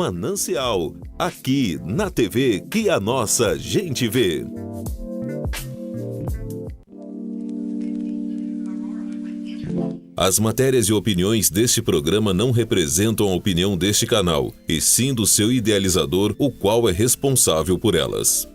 Manancial, aqui na TV que a nossa gente vê. As matérias e opiniões deste programa não representam a opinião deste canal, e sim do seu idealizador, o qual é responsável por elas.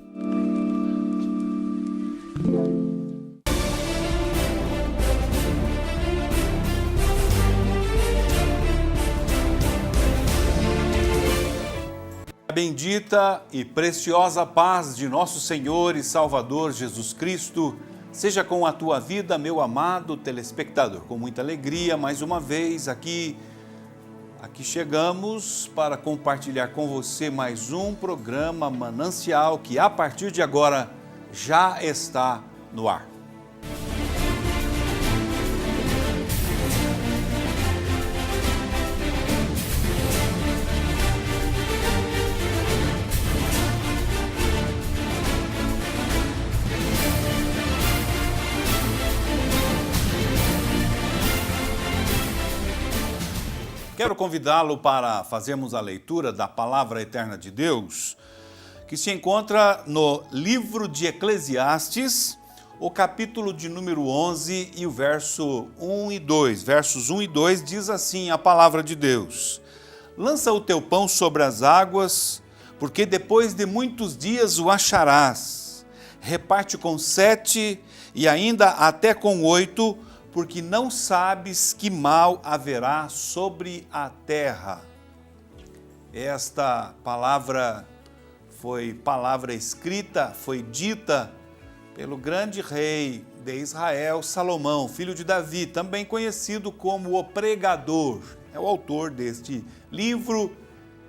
A bendita e preciosa paz de nosso Senhor e Salvador Jesus Cristo seja com a tua vida, meu amado telespectador. Com muita alegria, mais uma vez aqui chegamos para compartilhar com você mais um programa Manancial que a partir de agora já está no ar. Quero convidá-lo para fazermos a leitura da Palavra Eterna de Deus, que se encontra no livro de Eclesiastes, o capítulo de número 11 e o verso 1 e 2. Versos 1 e 2 diz assim a Palavra de Deus: Lança o teu pão sobre as águas, porque depois de muitos dias o acharás. Reparte com 7 e ainda até com 8, porque não sabes que mal haverá sobre a terra. Esta palavra foi palavra escrita, foi dita pelo grande rei de Israel, Salomão, filho de Davi, também conhecido como o pregador. É o autor deste livro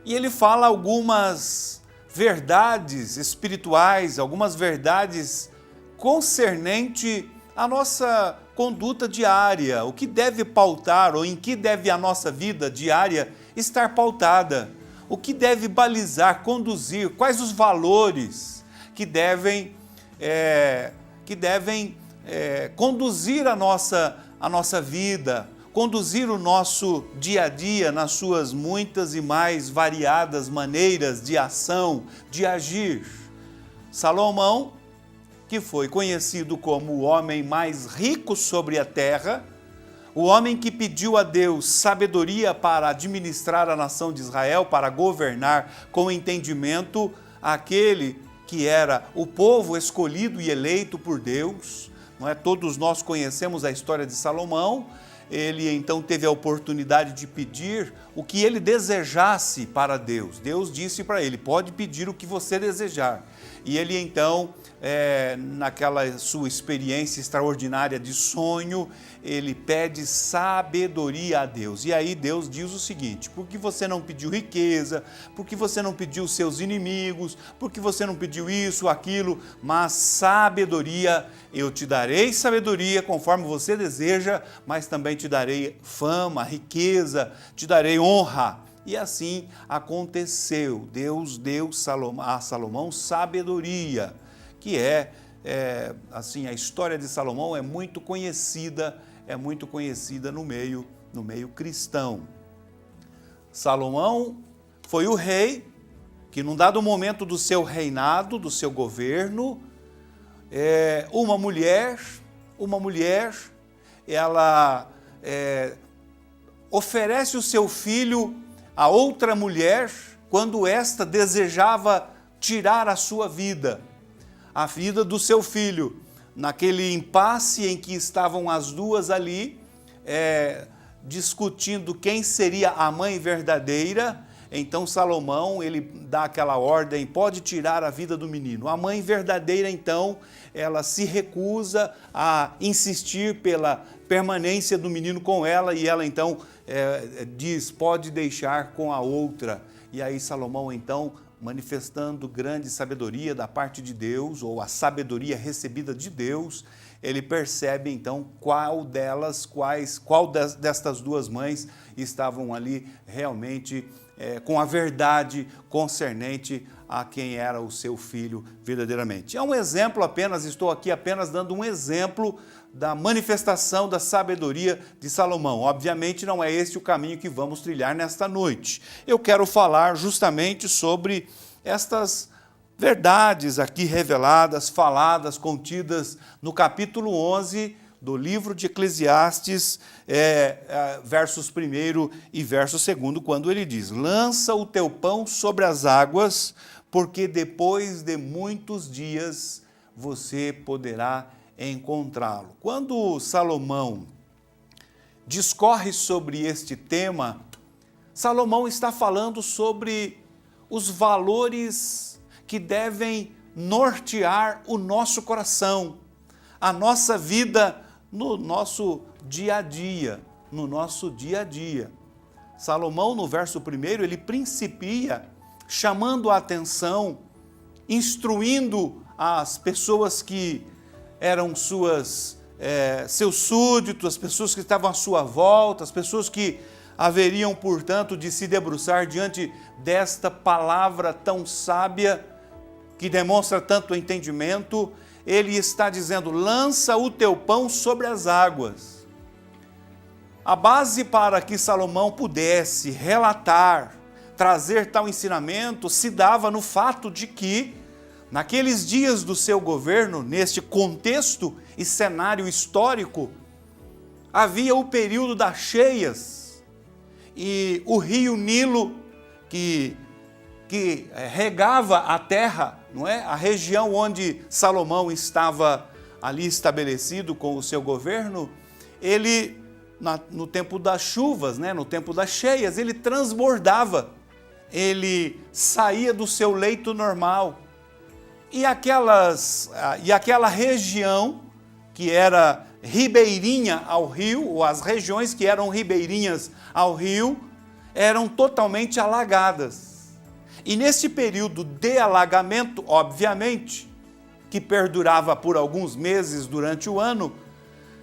e ele fala algumas verdades espirituais, algumas verdades concernente à nossa conduta diária, o que deve pautar ou em que deve a nossa vida diária estar pautada, o que deve balizar, conduzir, quais os valores que devem conduzir a nossa vida, conduzir o nosso dia a dia nas suas muitas e mais variadas maneiras de ação, de agir. Salomão, que foi conhecido como o homem mais rico sobre a terra, o homem que pediu a Deus sabedoria para administrar a nação de Israel, para governar com entendimento aquele que era o povo escolhido e eleito por Deus. Não é? Todos nós conhecemos a história de Salomão. Ele então teve a oportunidade de pedir o que ele desejasse para Deus. Deus disse para ele: pode pedir o que você desejar. E ele então, naquela sua experiência extraordinária de sonho, ele pede sabedoria a Deus. E aí Deus diz o seguinte: por que você não pediu riqueza? Por que você não pediu seus inimigos? Por que você não pediu isso, aquilo? Mas sabedoria, eu te darei sabedoria conforme você deseja, mas também te darei fama, riqueza, te darei honra. E assim aconteceu. Deus deu a Salomão sabedoria, que assim, a história de Salomão é muito conhecida no meio cristão. Salomão foi o rei que, num dado momento do seu reinado, do seu governo, uma mulher, ela oferece o seu filho a outra mulher quando esta desejava tirar a sua vida, a vida do seu filho. Naquele impasse em que estavam as duas ali, discutindo quem seria a mãe verdadeira, então Salomão, ele dá aquela ordem: pode tirar a vida do menino. A mãe verdadeira, então, ela se recusa a insistir pela permanência do menino com ela, e ela então diz: pode deixar com a outra. E aí Salomão então, manifestando grande sabedoria da parte de Deus, ou a sabedoria recebida de Deus, ele percebe então qual destas duas mães estavam ali realmente com a verdade concernente a quem era o seu filho verdadeiramente. É um exemplo apenas, estou aqui apenas dando um exemplo da manifestação da sabedoria de Salomão. Obviamente não é este o caminho que vamos trilhar nesta noite. Eu quero falar justamente sobre estas verdades aqui reveladas, faladas, contidas no capítulo 11 do livro de Eclesiastes, versos 1 e verso 2, quando ele diz: lança o teu pão sobre as águas, porque depois de muitos dias você poderá encontrá-lo. Quando Salomão discorre sobre este tema, Salomão está falando sobre os valores que devem nortear o nosso coração, a nossa vida no nosso dia a dia, Salomão, no verso 1, ele principia chamando a atenção, instruindo as pessoas que eram seus súditos, as pessoas que estavam à sua volta, as pessoas que haveriam, portanto, de se debruçar diante desta palavra tão sábia, que demonstra tanto entendimento. Ele está dizendo: lança o teu pão sobre as águas. A base para que Salomão pudesse relatar, trazer tal ensinamento, se dava no fato de que, naqueles dias do seu governo, neste contexto e cenário histórico, havia o período das cheias, e o rio Nilo, que regava a terra, não é? A região onde Salomão estava ali estabelecido com o seu governo, ele, no tempo das chuvas, no tempo das cheias, ele transbordava, ele saía do seu leito normal. E aquela região que era ribeirinha ao rio, ou as regiões que eram ribeirinhas ao rio, eram totalmente alagadas. E nesse período de alagamento, obviamente, que perdurava por alguns meses durante o ano,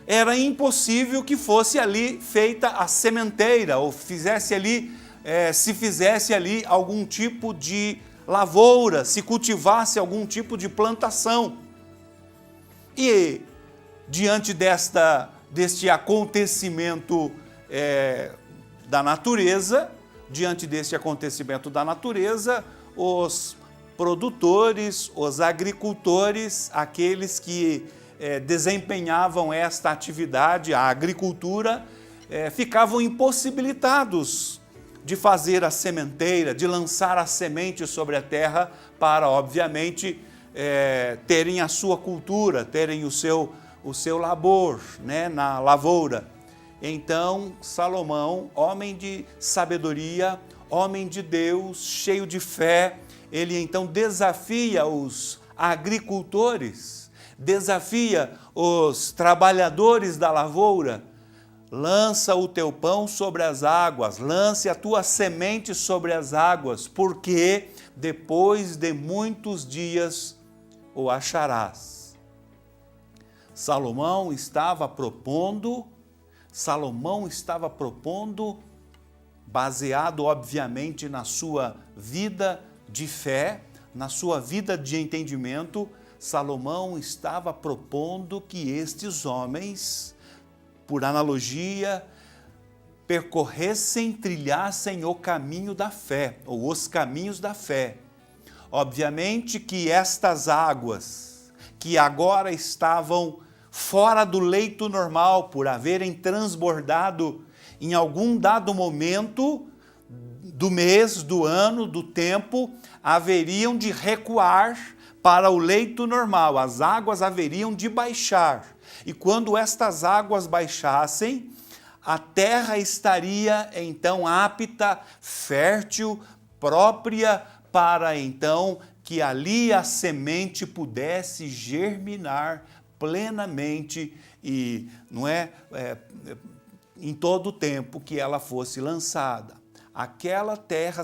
era impossível que fosse ali feita a sementeira, ou se fizesse ali algum tipo de lavoura, se cultivasse algum tipo de plantação. E diante deste acontecimento da natureza, os produtores, os agricultores, aqueles que desempenhavam esta atividade, a agricultura, ficavam impossibilitados de fazer a sementeira, de lançar a semente sobre a terra para, obviamente, terem a sua cultura, terem o seu labor, na lavoura. Então, Salomão, homem de sabedoria, homem de Deus, cheio de fé, ele então desafia os agricultores, desafia os trabalhadores da lavoura: lança o teu pão sobre as águas, lance a tua semente sobre as águas, porque depois de muitos dias o acharás. Salomão estava propondo, baseado obviamente na sua vida de fé, na sua vida de entendimento, Salomão estava propondo que estes homens, por analogia, trilhassem o caminho da fé, ou os caminhos da fé. Obviamente que estas águas, que agora estavam fora do leito normal, por haverem transbordado em algum dado momento do mês, do ano, do tempo, haveriam de recuar para o leito normal, as águas haveriam de baixar. E quando estas águas baixassem, a terra estaria então apta, fértil, própria para então que ali a semente pudesse germinar plenamente e em todo o tempo que ela fosse lançada. Aquela terra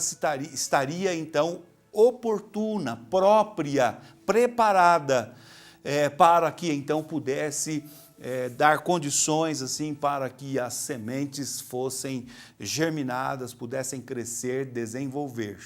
estaria então oportuna, própria, preparada para que então pudesse dar condições assim para que as sementes fossem germinadas, pudessem crescer, desenvolver.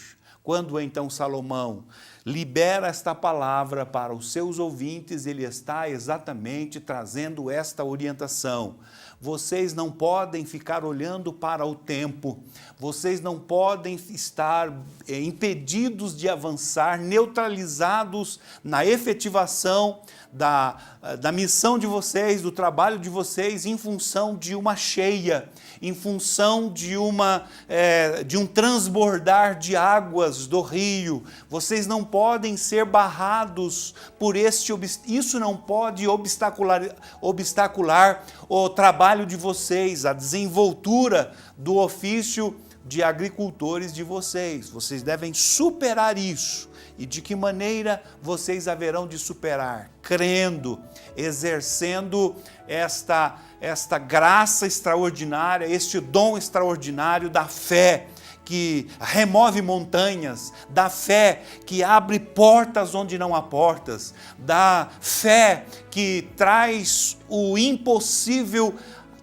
Quando então Salomão libera esta palavra para os seus ouvintes, ele está exatamente trazendo esta orientação. Vocês não podem ficar olhando para o tempo, vocês não podem estar impedidos de avançar, neutralizados na efetivação da missão de vocês, do trabalho de vocês, em função de uma cheia, em função de um transbordar de águas do rio. Vocês não podem ser barrados por isso não pode obstacular o trabalho de vocês, a desenvoltura do ofício de agricultores de vocês. Vocês devem superar isso. E de que maneira vocês haverão de superar? Crendo, exercendo esta graça extraordinária, este dom extraordinário da fé, que remove montanhas, da fé que abre portas onde não há portas, da fé que traz o impossível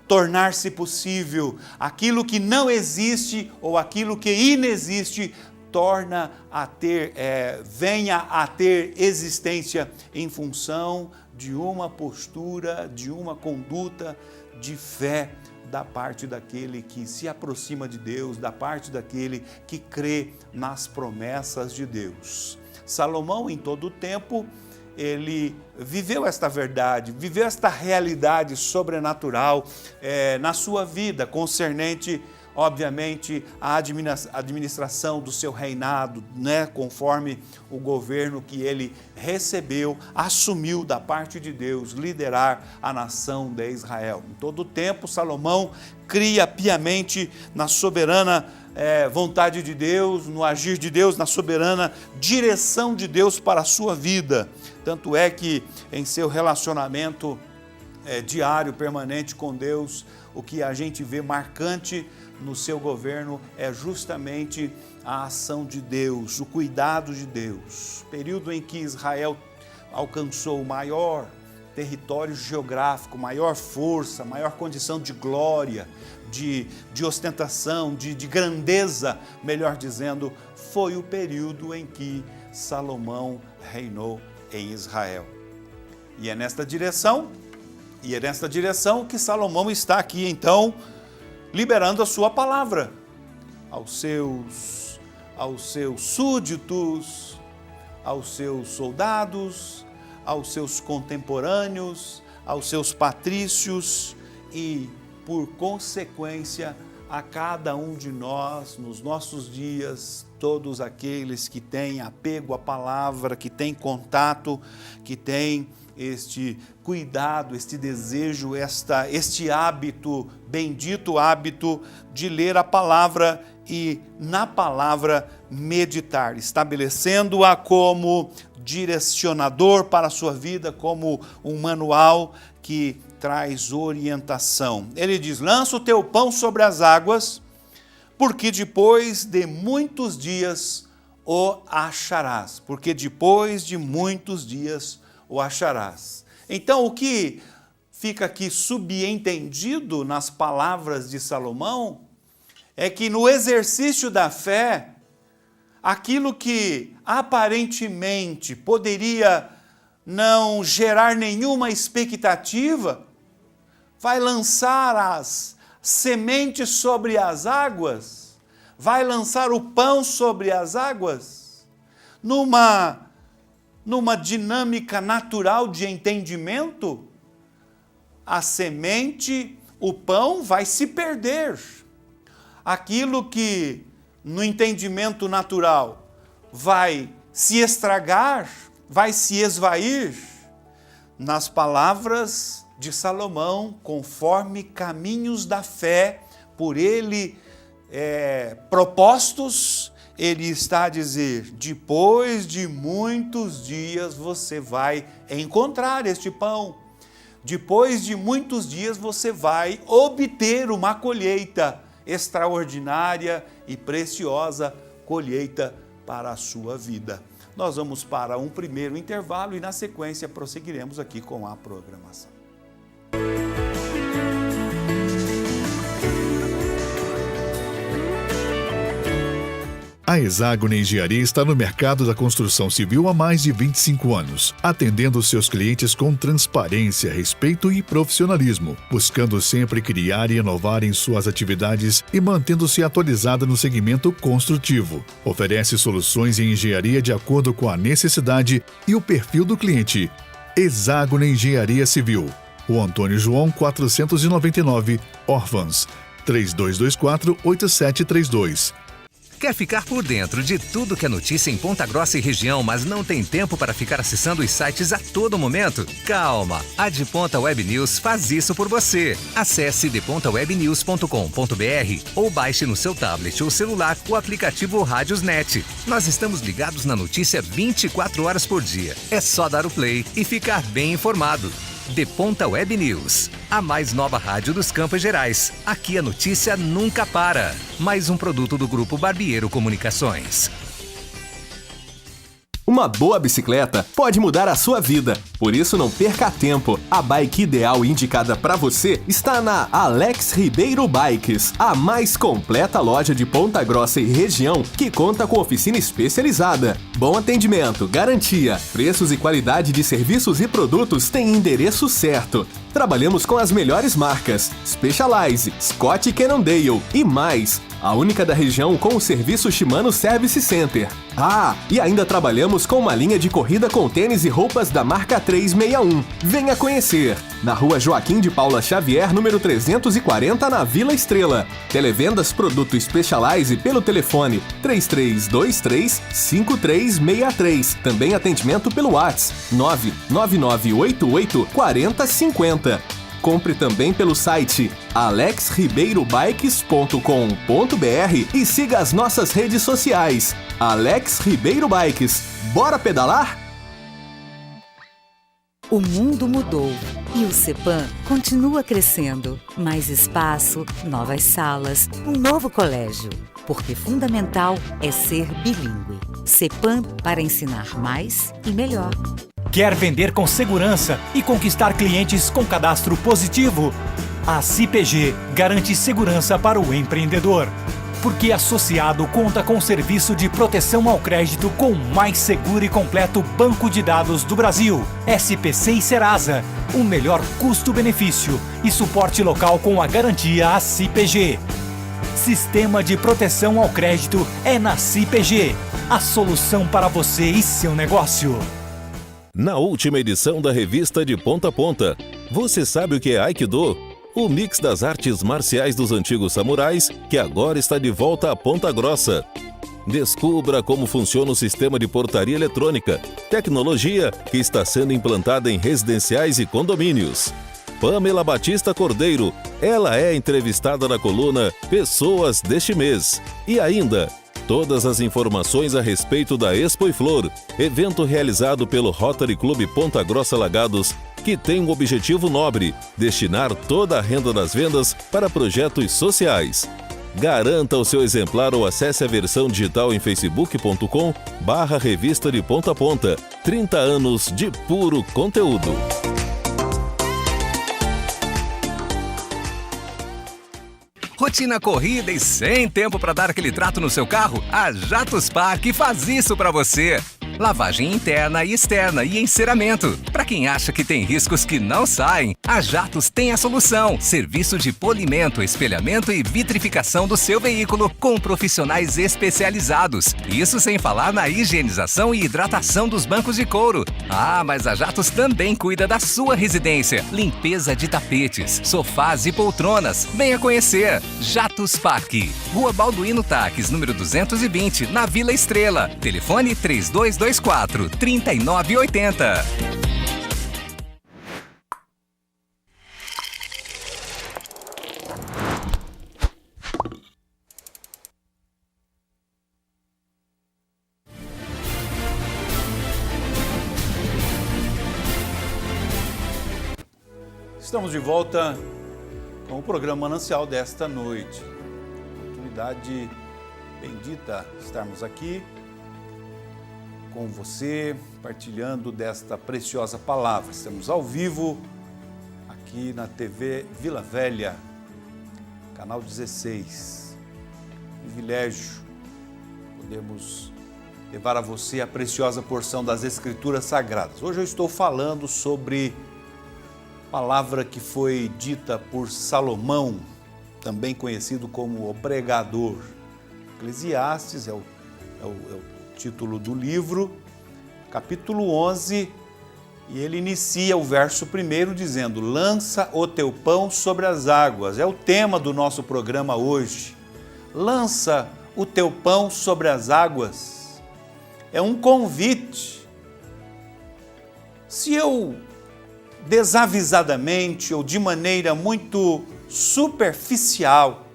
tornar-se possível, aquilo que não existe ou aquilo que inexiste venha a ter existência em função de uma postura, de uma conduta de fé da parte daquele que se aproxima de Deus, da parte daquele que crê nas promessas de Deus. Salomão, em todo o tempo, ele viveu esta verdade, viveu esta realidade sobrenatural na sua vida, concernente, obviamente, a administração do seu reinado, conforme o governo que ele recebeu, assumiu da parte de Deus, liderar a nação de Israel. Em todo o tempo, Salomão cria piamente na soberana vontade de Deus, no agir de Deus, na soberana direção de Deus para a sua vida. Tanto é que em seu relacionamento diário, permanente com Deus, o que a gente vê marcante no seu governo é justamente a ação de Deus, o cuidado de Deus. Período em que Israel alcançou o maior território geográfico, maior força, maior condição de glória, de ostentação, de grandeza, melhor dizendo, foi o período em que Salomão reinou em Israel. E é nesta direção que Salomão está aqui, então, liberando a sua palavra aos seus súditos, aos seus soldados, aos seus contemporâneos, aos seus patrícios e, por consequência, a cada um de nós, nos nossos dias, todos aqueles que têm apego à palavra, que têm contato, que têm este cuidado, este desejo, este hábito, bendito hábito de ler a palavra e na palavra meditar, estabelecendo-a como direcionador para a sua vida, como um manual que traz orientação. Ele diz: lança o teu pão sobre as águas, porque depois de muitos dias o acharás. Porque depois de muitos dias o acharás. Então, o que fica aqui subentendido nas palavras de Salomão é que no exercício da fé, aquilo que aparentemente poderia não gerar nenhuma expectativa, vai lançar as sementes sobre as águas, vai lançar o pão sobre as águas, numa dinâmica natural de entendimento. A semente, o pão vai se perder. Aquilo que no entendimento natural vai se estragar, vai se esvair, nas palavras de Salomão, conforme caminhos da fé, por ele propostos, ele está a dizer: depois de muitos dias você vai encontrar este pão, depois de muitos dias você vai obter uma colheita extraordinária e preciosa, colheita para a sua vida. Nós vamos para um primeiro intervalo e na sequência prosseguiremos aqui com a programação. A Hexágono Engenharia está no mercado da construção civil há mais de 25 anos, atendendo seus clientes com transparência, respeito e profissionalismo, buscando sempre criar e inovar em suas atividades e mantendo-se atualizada no segmento construtivo. Oferece soluções em engenharia de acordo com a necessidade e o perfil do cliente. Hexágono Engenharia Civil. O Antônio João 499, Orphans, 3224-8732. Quer ficar por dentro de tudo que é notícia em Ponta Grossa e região, mas não tem tempo para ficar acessando os sites a todo momento? Calma! A De Ponta Web News faz isso por você. Acesse depontawebnews.com.br ou baixe no seu tablet ou celular o aplicativo Rádiosnet. Nós estamos ligados na notícia 24 horas por dia. É só dar o play e ficar bem informado. De Ponta Web News, a mais nova rádio dos Campos Gerais. Aqui a notícia nunca para. Mais um produto do Grupo Barbiero Comunicações. Uma boa bicicleta pode mudar a sua vida. Por isso, não perca tempo. A bike ideal indicada para você está na Alex Ribeiro Bikes, a mais completa loja de Ponta Grossa e região que conta com oficina especializada. Bom atendimento, garantia, preços e qualidade de serviços e produtos têm endereço certo. Trabalhamos com as melhores marcas, Specialized, Scott e Cannondale e mais. A única da região com o serviço Shimano Service Center. Ah, e ainda trabalhamos com uma linha de corrida com tênis e roupas da marca 361. Venha conhecer! Na rua Joaquim de Paula Xavier, número 340, na Vila Estrela. Televendas Produto Specialized pelo telefone 3323-5363. Também atendimento pelo WhatsApp 99988-4050. Compre também pelo site alexribeirobikes.com.br e siga as nossas redes sociais. Alex Ribeiro Bikes. Bora pedalar? O mundo mudou e o CEPAM continua crescendo. Mais espaço, novas salas, um novo colégio. Porque fundamental é ser bilíngue. CEPAM para ensinar mais e melhor. Quer vender com segurança e conquistar clientes com cadastro positivo? A CIPG garante segurança para o empreendedor. Porque associado conta com o serviço de proteção ao crédito com o mais seguro e completo banco de dados do Brasil. SPC e Serasa. O melhor custo-benefício e suporte local com a garantia a CIPG. Sistema de proteção ao crédito é na CIPG. A solução para você e seu negócio. Na última edição da revista De Ponta a Ponta, você sabe o que é Aikido? O mix das artes marciais dos antigos samurais, que agora está de volta a Ponta Grossa. Descubra como funciona o sistema de portaria eletrônica, tecnologia que está sendo implantada em residenciais e condomínios. Pamela Batista Cordeiro, ela é entrevistada na coluna Pessoas deste mês. E ainda, todas as informações a respeito da Expo e Flor, evento realizado pelo Rotary Clube Ponta Grossa Lagados, que tem um objetivo nobre, destinar toda a renda das vendas para projetos sociais. Garanta o seu exemplar ou acesse a versão digital em facebook.com/revista de ponta a ponta. 30 anos de puro conteúdo. Rotina corrida e sem tempo para dar aquele trato no seu carro? A Jatos Park faz isso para você. Lavagem interna e externa e enceramento. Para quem acha que tem riscos que não saem, a Jatos tem a solução. Serviço de polimento, espelhamento e vitrificação do seu veículo com profissionais especializados. Isso sem falar na higienização e hidratação dos bancos de couro. Ah, mas a Jatos também cuida da sua residência. Limpeza de tapetes, sofás e poltronas. Venha conhecer. Jatos Park. Rua Balduino Taques, número 220, na Vila Estrela. Telefone 3224-3980. Estamos de volta com o programa Manancial desta noite. Oportunidade bendita estarmos aqui com você, partilhando desta preciosa palavra. Estamos ao vivo aqui na TV Vila Velha, canal 16. Privilégio podermos levar a você a preciosa porção das Escrituras Sagradas. Hoje eu estou falando sobre a palavra que foi dita por Salomão, também conhecido como o pregador. Eclesiastes é o título do livro, capítulo 11, e ele inicia o verso 1 dizendo: lança o teu pão sobre as águas. É o tema do nosso programa hoje. Lança o teu pão sobre as águas. É um convite. Se eu desavisadamente ou de maneira muito superficial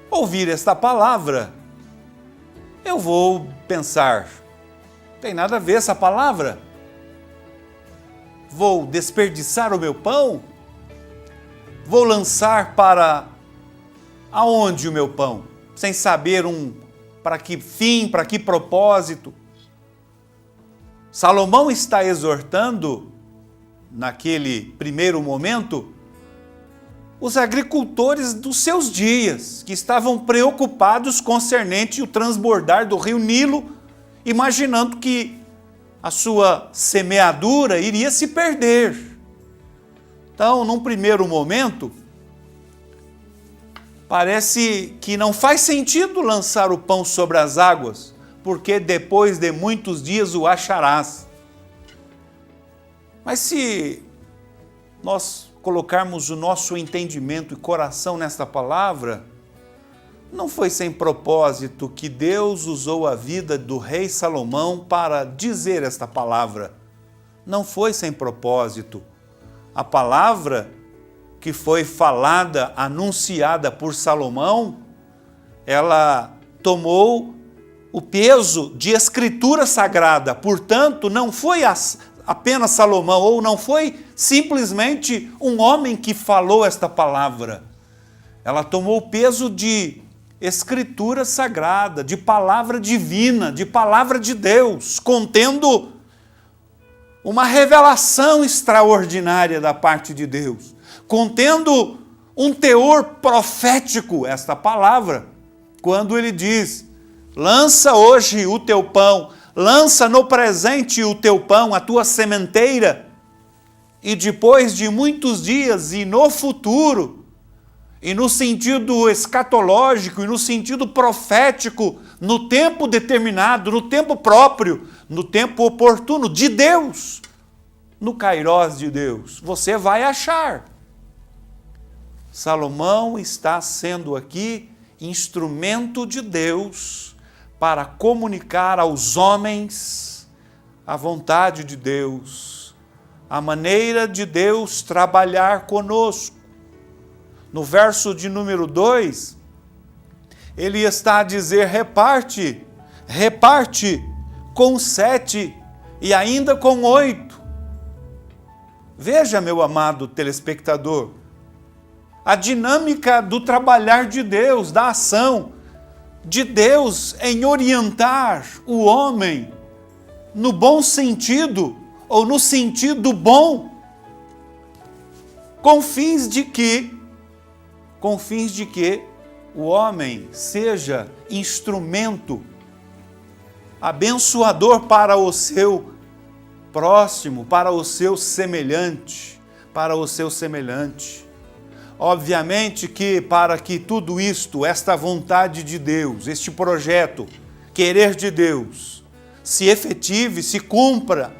ouvir esta palavra, eu vou pensar: tem nada a ver essa palavra? Vou desperdiçar o meu pão? Vou lançar para aonde o meu pão? Sem saber para que fim, para que propósito. Salomão está exortando, naquele primeiro momento, os agricultores dos seus dias, que estavam preocupados concernente o transbordar do rio Nilo, imaginando que a sua semeadura iria se perder. Então, num primeiro momento, parece que não faz sentido lançar o pão sobre as águas, porque depois de muitos dias o acharás. Mas se nós colocarmos o nosso entendimento e coração nesta palavra, não foi sem propósito que Deus usou a vida do rei Salomão para dizer esta palavra. Não foi sem propósito. A palavra que foi falada, anunciada por Salomão, ela tomou o peso de escritura sagrada. Portanto, não foi apenas Salomão, ou não foi simplesmente um homem que falou esta palavra. Ela tomou o peso de escritura sagrada, de palavra divina, de palavra de Deus, contendo uma revelação extraordinária da parte de Deus, contendo um teor profético, esta palavra, quando ele diz: lança hoje o teu pão, lança no presente o teu pão, a tua sementeira, e depois de muitos dias e no futuro, e no sentido escatológico, e no sentido profético, no tempo determinado, no tempo próprio, no tempo oportuno de Deus, no kairós de Deus, você vai achar. Salomão está sendo aqui instrumento de Deus para comunicar aos homens a vontade de Deus, a maneira de Deus trabalhar conosco. No verso de número 2, ele está a dizer: reparte com 7 e ainda com 8. Veja, meu amado telespectador, a dinâmica do trabalhar de Deus, da ação de Deus em orientar o homem no bom sentido, ou no sentido bom, com fins de que o homem seja instrumento abençoador para o seu próximo, para o seu semelhante, Obviamente que para que tudo isto, esta vontade de Deus, este projeto, querer de Deus, se efetive, se cumpra,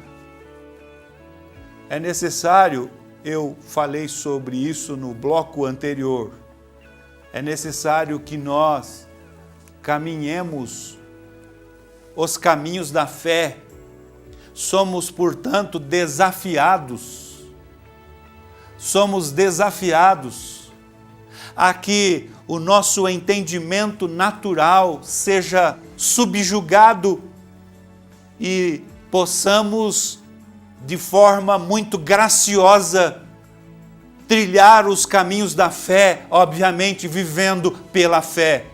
é necessário, eu falei sobre isso no bloco anterior, é necessário que nós caminhemos os caminhos da fé. Somos, portanto, desafiados a que o nosso entendimento natural seja subjugado e possamos, de forma muito graciosa, trilhar os caminhos da fé, obviamente vivendo pela fé.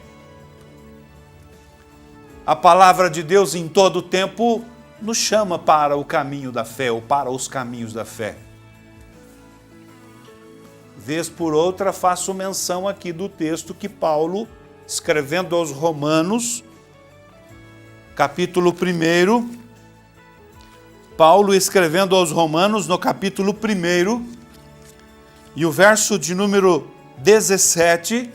A palavra de Deus em todo o tempo nos chama para o caminho da fé, ou para os caminhos da fé. Vez por outra, faço menção aqui do texto que Paulo, escrevendo aos Romanos, capítulo 1, Paulo escrevendo aos Romanos no capítulo 1, e o verso de número 17,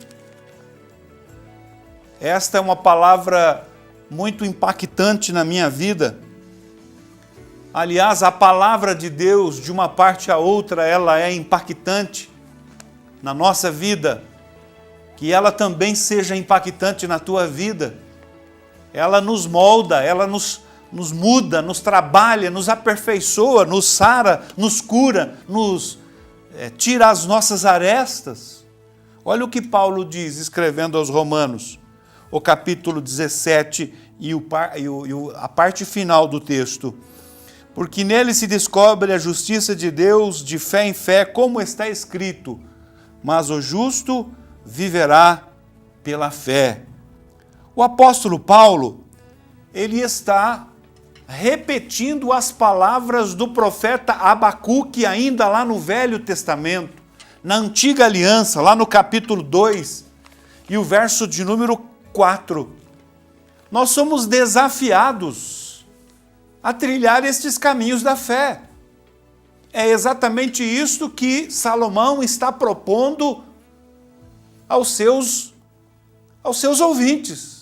esta é uma palavra muito impactante na minha vida. Aliás, a palavra de Deus, de uma parte a outra, ela é impactante na nossa vida, que ela também seja impactante na tua vida. Ela nos molda, ela nos muda, nos trabalha, nos aperfeiçoa, nos sara, nos cura, nos tira as nossas arestas. Olha o que Paulo diz, escrevendo aos Romanos, o capítulo 17 e a parte final do texto. Porque nele se descobre a justiça de Deus de fé em fé, como está escrito, mas o justo viverá pela fé. O apóstolo Paulo, ele está repetindo as palavras do profeta Abacuque ainda lá no Velho Testamento, na Antiga Aliança, lá no capítulo 2 e o verso de número 4. Nós somos desafiados a trilhar estes caminhos da fé. É exatamente isto que Salomão está propondo aos seus ouvintes.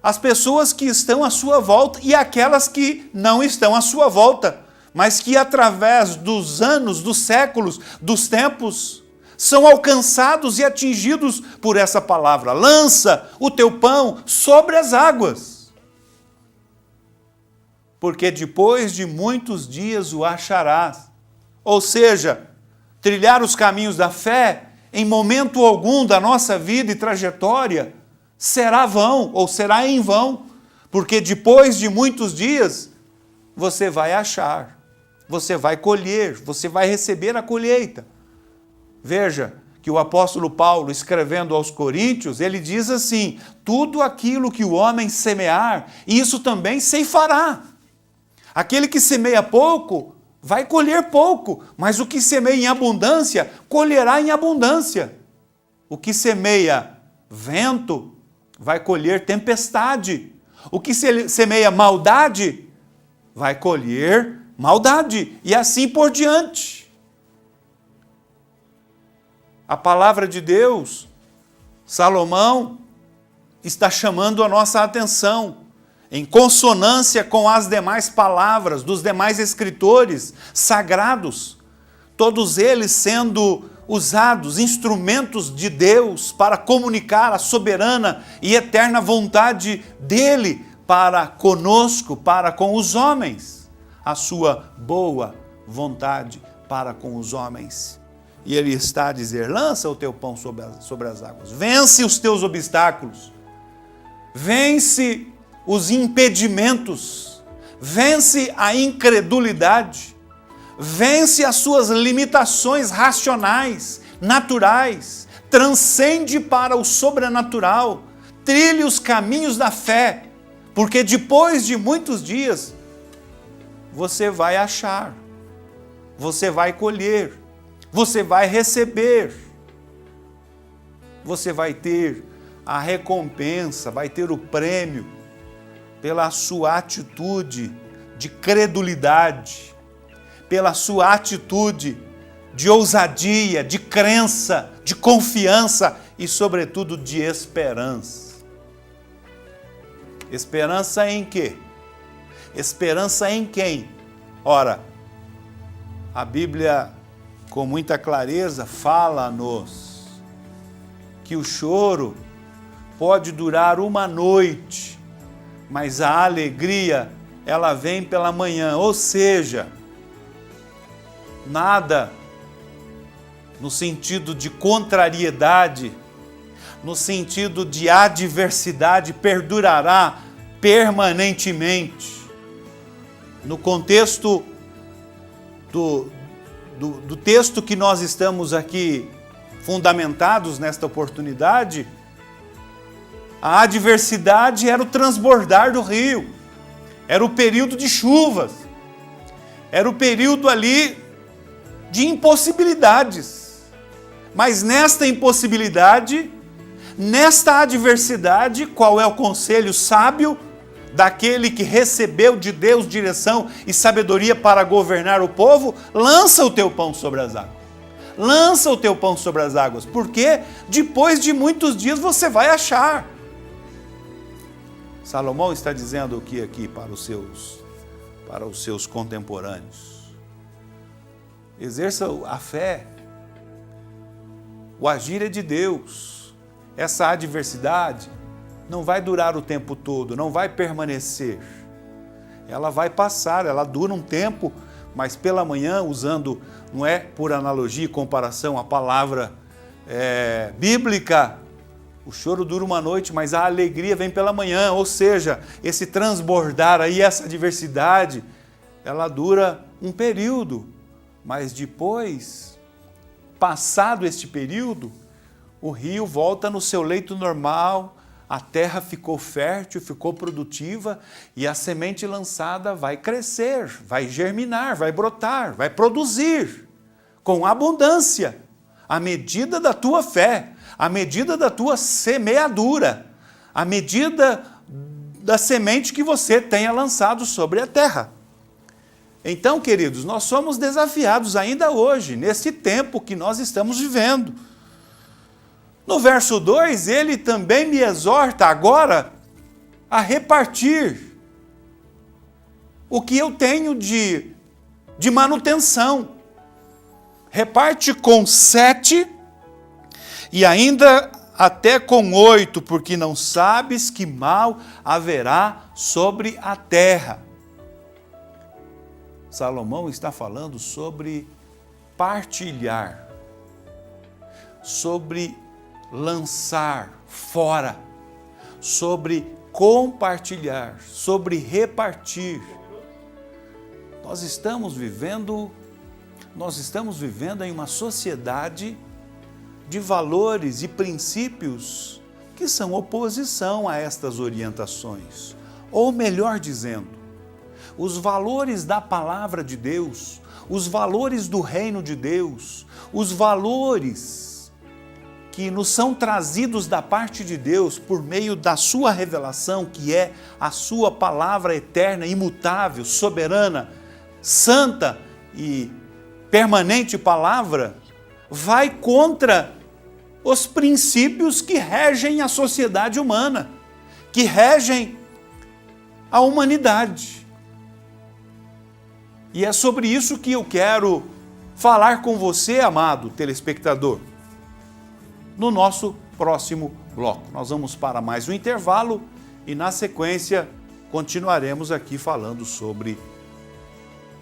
As pessoas que estão à sua volta e aquelas que não estão à sua volta, mas que através dos anos, dos séculos, dos tempos, são alcançados e atingidos por essa palavra. Lança o teu pão sobre as águas, porque depois de muitos dias o acharás. Ou seja, trilhar os caminhos da fé, em momento algum da nossa vida e trajetória, será vão ou será em vão, porque depois de muitos dias você vai achar, você vai colher, você vai receber a colheita. Veja que o apóstolo Paulo, escrevendo aos Coríntios, ele diz assim: tudo aquilo que o homem semear, isso também ceifará. Aquele que semeia pouco, vai colher pouco, mas o que semeia em abundância, colherá em abundância. O que semeia vento, vai colher tempestade. O que semeia maldade, vai colher maldade. E assim por diante. A palavra de Deus, Salomão, está chamando a nossa atenção, em consonância com as demais palavras dos demais escritores sagrados, todos eles sendo usados, instrumentos de Deus para comunicar a soberana e eterna vontade dele para conosco, para com os homens, a sua boa vontade para com os homens. E ele está a dizer: lança o teu pão sobre as águas, vence os teus obstáculos, vence os impedimentos, vence a incredulidade, vence as suas limitações racionais, naturais, transcende para o sobrenatural, trilhe os caminhos da fé, porque depois de muitos dias, você vai achar, você vai colher, você vai receber, você vai ter a recompensa, vai ter o prêmio pela sua atitude de credulidade, pela sua atitude de ousadia, de crença, de confiança e, sobretudo, de esperança. Esperança em quê? Esperança em quem? Ora, a Bíblia, com muita clareza, fala-nos que o choro pode durar uma noite, mas a alegria, ela vem pela manhã. Ou seja, nada no sentido de contrariedade, no sentido de adversidade, perdurará permanentemente. No contexto do texto que nós estamos aqui fundamentados nesta oportunidade, a adversidade era o transbordar do rio, era o período de chuvas, era o período ali de impossibilidades. Mas nesta impossibilidade, nesta adversidade, qual é o conselho sábio daquele que recebeu de Deus direção e sabedoria para governar o povo, lança o teu pão sobre as águas. Lança o teu pão sobre as águas, porque depois de muitos dias você vai achar. Salomão está dizendo o que aqui para os seus contemporâneos? Exerça a fé. O agir é de Deus. Essa adversidade não vai durar o tempo todo, não vai permanecer. Ela vai passar, ela dura um tempo, mas pela manhã, usando, não é por analogia e comparação, a palavra bíblica, o choro dura uma noite, mas a alegria vem pela manhã, ou seja, esse transbordar aí, essa adversidade, ela dura um período, mas depois, passado este período, o rio volta no seu leito normal, a terra ficou fértil, ficou produtiva e a semente lançada vai crescer, vai germinar, vai brotar, vai produzir com abundância, à medida da tua fé, à medida da tua semeadura, à medida da semente que você tenha lançado sobre a terra. Então, queridos, nós somos desafiados ainda hoje, nesse tempo que nós estamos vivendo. No verso 2, ele também me exorta agora a repartir o que eu tenho de manutenção. Reparte com 7 e ainda até com 8, porque não sabes que mal haverá sobre a terra. Salomão está falando sobre partilhar, sobre lançar fora, sobre compartilhar, sobre repartir. Nós estamos vivendo em uma sociedade de valores e princípios que são oposição a estas orientações. Ou melhor dizendo, os valores da palavra de Deus, os valores do reino de Deus, os valores que nos são trazidos da parte de Deus por meio da sua revelação, que é a sua palavra eterna, imutável, soberana, santa e permanente palavra, vai contra os princípios que regem a sociedade humana, que regem a humanidade. E é sobre isso que eu quero falar com você, amado telespectador, no nosso próximo bloco. Nós vamos para mais um intervalo e, na sequência, continuaremos aqui falando sobre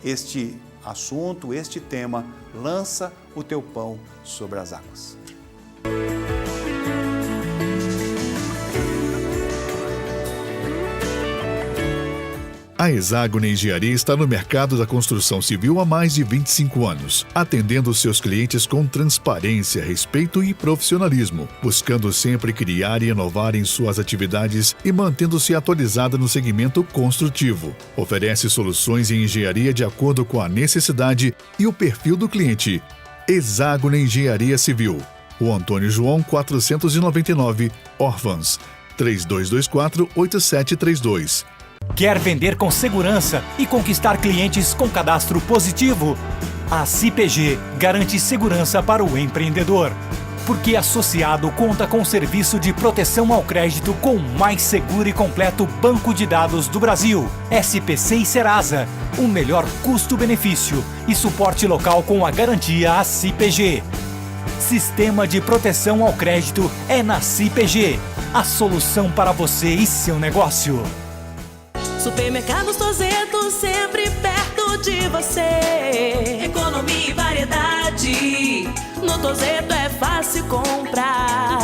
este assunto, este tema, lança o teu pão sobre as águas. A Hexágono Engenharia está no mercado da construção civil há mais de 25 anos, atendendo seus clientes com transparência, respeito e profissionalismo, buscando sempre criar e inovar em suas atividades e mantendo-se atualizada no segmento construtivo. Oferece soluções em engenharia de acordo com a necessidade e o perfil do cliente. Hexágono Engenharia Civil. O Antônio João 499, Orphans, 3224-8732. Quer vender com segurança e conquistar clientes com cadastro positivo? A CIPG garante segurança para o empreendedor, porque associado conta com o serviço de proteção ao crédito com o mais seguro e completo banco de dados do Brasil, SPC e Serasa, o melhor custo-benefício e suporte local com a garantia CIPG. Sistema de proteção ao crédito é na CIPG, a solução para você e seu negócio. Supermercados Tozeto, sempre perto de você. Economia e variedade, no Tozeto é fácil comprar.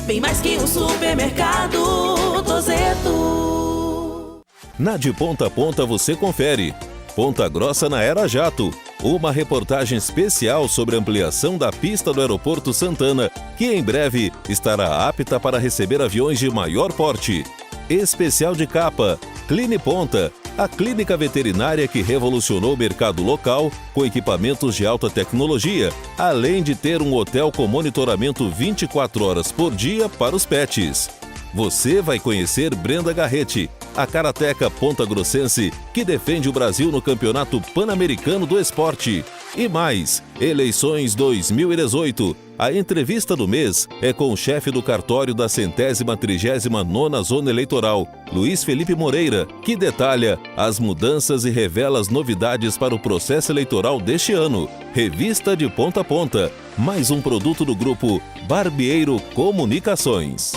Bem mais que um supermercado, Tozeto. Na De Ponta a Ponta você confere. Ponta Grossa na Era Jato. Uma reportagem especial sobre a ampliação da pista do Aeroporto Santana, que em breve estará apta para receber aviões de maior porte. Especial de capa. Clini Ponta, a clínica veterinária que revolucionou o mercado local com equipamentos de alta tecnologia, além de ter um hotel com monitoramento 24 horas por dia para os pets. Você vai conhecer Brenda Garretti, a Karateka Ponta Grossense, que defende o Brasil no Campeonato Pan-Americano do Esporte. E mais, eleições 2018. A entrevista do mês é com o chefe do cartório da 139ª Zona Eleitoral, Luiz Felipe Moreira, que detalha as mudanças e revela as novidades para o processo eleitoral deste ano. Revista de Ponta a Ponta, mais um produto do grupo Barbieiro Comunicações.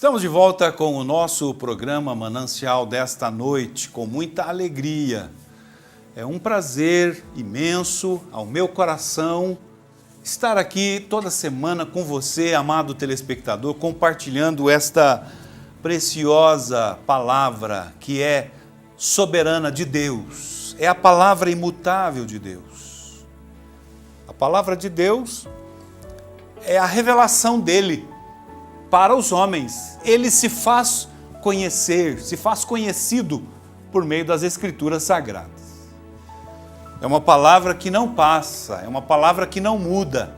Estamos de volta com o nosso programa Manancial desta noite, com muita alegria. É um prazer imenso ao meu coração estar aqui toda semana com você, amado telespectador, compartilhando esta preciosa palavra que é soberana de Deus. É a palavra imutável de Deus. A palavra de Deus é a revelação dele para os homens. Ele se faz conhecer, se faz conhecido por meio das Escrituras Sagradas. É uma palavra que não passa, é uma palavra que não muda,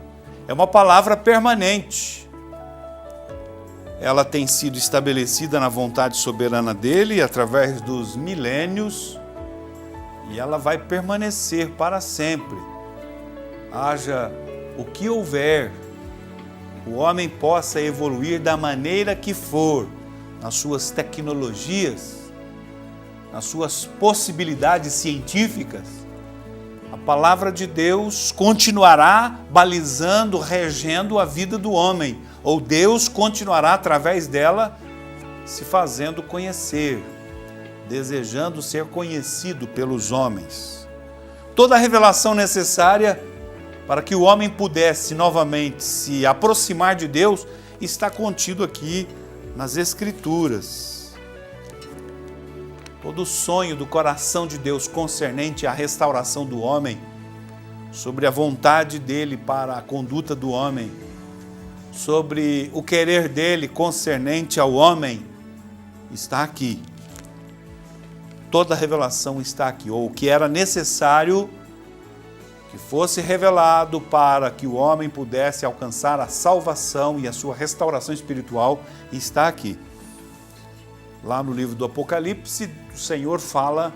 é uma palavra permanente. Ela tem sido estabelecida na vontade soberana dele através dos milênios e ela vai permanecer para sempre. Haja o que houver, o homem possa evoluir da maneira que for, nas suas tecnologias, nas suas possibilidades científicas, a palavra de Deus continuará balizando, regendo a vida do homem, ou Deus continuará através dela se fazendo conhecer, desejando ser conhecido pelos homens. Toda a revelação necessária para que o homem pudesse novamente se aproximar de Deus, está contido aqui nas Escrituras. Todo o sonho do coração de Deus concernente à restauração do homem, sobre a vontade dele para a conduta do homem, sobre o querer dele concernente ao homem, está aqui. Toda a revelação está aqui, ou o que era necessário que fosse revelado para que o homem pudesse alcançar a salvação e a sua restauração espiritual, está aqui. Lá no livro do Apocalipse, o Senhor fala,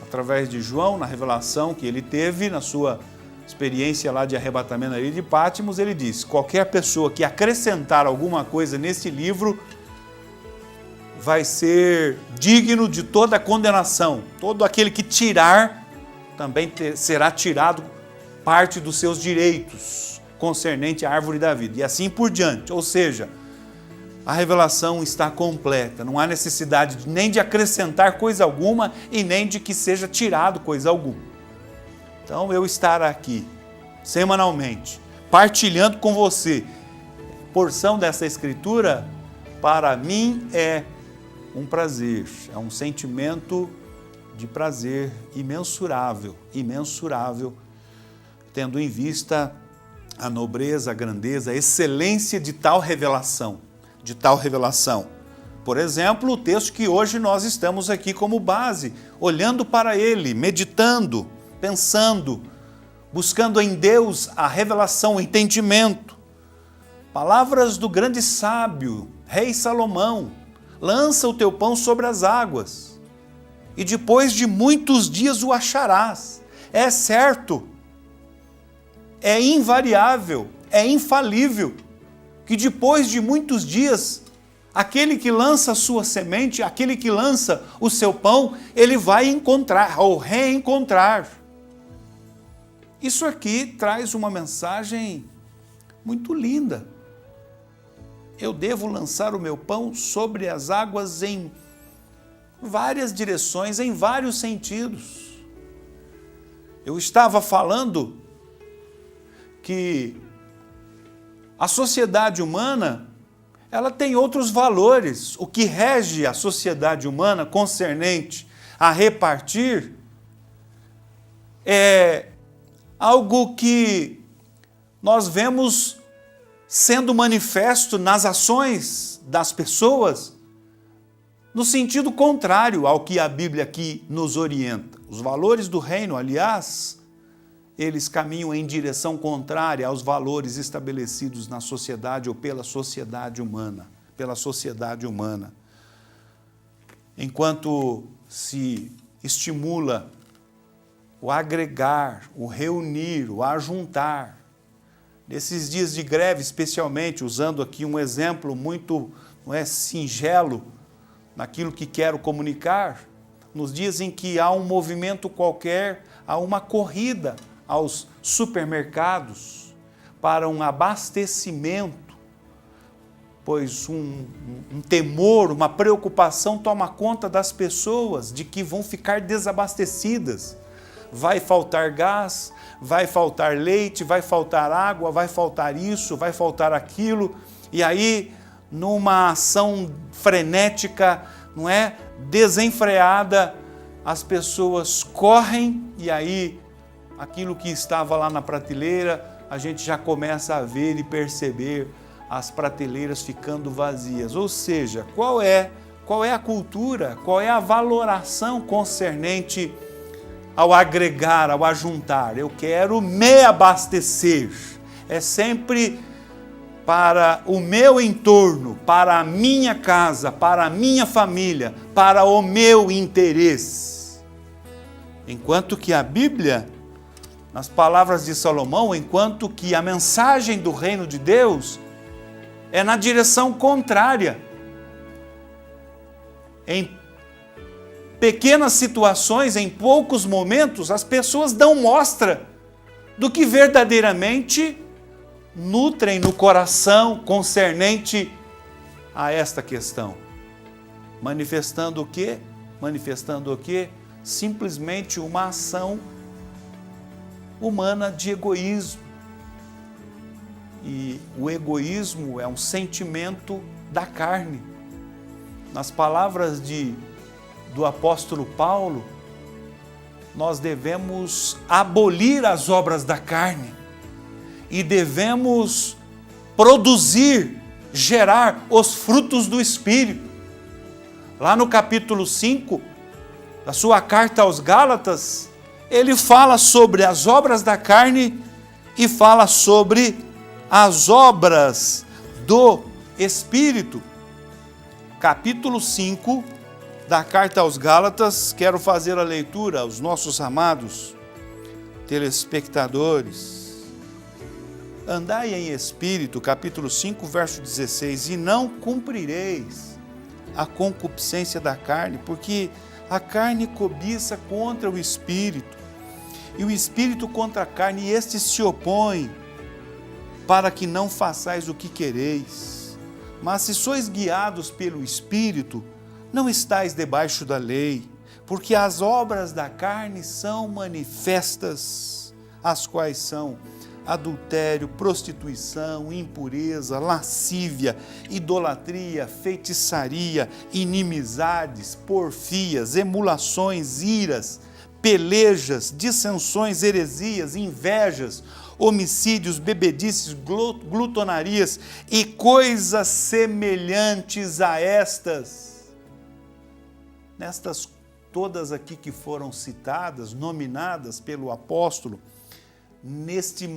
através de João, na revelação que ele teve, na sua experiência lá de arrebatamento na ilha de Patmos, ele diz: qualquer pessoa que acrescentar alguma coisa nesse livro vai ser digno de toda a condenação. Todo aquele que tirar também será tirado parte dos seus direitos concernente à árvore da vida, e assim por diante. Ou seja, a revelação está completa, não há necessidade nem de acrescentar coisa alguma e nem de que seja tirado coisa alguma. Então, eu estar aqui, semanalmente, partilhando com você porção dessa Escritura, para mim é um prazer, é um sentimento de prazer imensurável, tendo em vista a nobreza, a grandeza, a excelência de tal revelação, Por exemplo, o texto que hoje nós estamos aqui como base, olhando para ele, meditando, pensando, buscando em Deus a revelação, o entendimento. Palavras do grande sábio, rei Salomão: lança o teu pão sobre as águas, e depois de muitos dias o acharás. É certo, é invariável, é infalível, que depois de muitos dias, aquele que lança a sua semente, aquele que lança o seu pão, ele vai encontrar ou reencontrar. Isso aqui traz uma mensagem muito linda. Eu devo lançar o meu pão sobre as águas em várias direções, em vários sentidos. Eu estava falando que a sociedade humana, ela tem outros valores. O que rege a sociedade humana concernente a repartir é algo que nós vemos sendo manifesto nas ações das pessoas, no sentido contrário ao que a Bíblia aqui nos orienta. Os valores do reino, aliás, eles caminham em direção contrária aos valores estabelecidos na sociedade ou pela sociedade humana. Enquanto se estimula o agregar, o reunir, o ajuntar, nesses dias de greve, especialmente, usando aqui um exemplo muito singelo naquilo que quero comunicar, nos dias em que há um movimento qualquer, há uma corrida aos supermercados para um abastecimento, pois um temor, uma preocupação toma conta das pessoas de que vão ficar desabastecidas. Vai faltar gás, vai faltar leite, vai faltar água, vai faltar isso, vai faltar aquilo, e aí, numa ação frenética, desenfreada, as pessoas correm e aí aquilo que estava lá na prateleira, a gente já começa a ver e perceber as prateleiras ficando vazias. Ou seja, qual é a cultura, qual é a valoração concernente ao agregar, ao ajuntar? Eu quero me abastecer. É sempre para o meu entorno, para a minha casa, para a minha família, para o meu interesse. Enquanto que a Bíblia, nas palavras de Salomão, enquanto que a mensagem do reino de Deus é na direção contrária. Em pequenas situações, em poucos momentos, as pessoas dão mostra do que verdadeiramente nutrem no coração concernente a esta questão. Manifestando o quê? Manifestando o quê? Simplesmente uma ação humana de egoísmo. E o egoísmo é um sentimento da carne. Nas palavras do apóstolo Paulo, nós devemos abolir as obras da carne e devemos produzir, gerar os frutos do Espírito. Lá no capítulo 5 da sua carta aos Gálatas, ele fala sobre as obras da carne e fala sobre as obras do Espírito. Capítulo 5 da carta aos Gálatas, quero fazer a leitura aos nossos amados telespectadores. Andai em espírito, capítulo 5, verso 16, e não cumprireis a concupiscência da carne, porque a carne cobiça contra o espírito, e o espírito contra a carne, e estes se opõem, para que não façais o que quereis. Mas se sois guiados pelo Espírito, não estáis debaixo da lei, porque as obras da carne são manifestas, as quais são adultério, prostituição, impureza, lascívia, idolatria, feitiçaria, inimizades, porfias, emulações, iras, pelejas, dissensões, heresias, invejas, homicídios, bebedices, glutonarias e coisas semelhantes a estas. Nestas todas aqui que foram citadas, nominadas pelo apóstolo, neste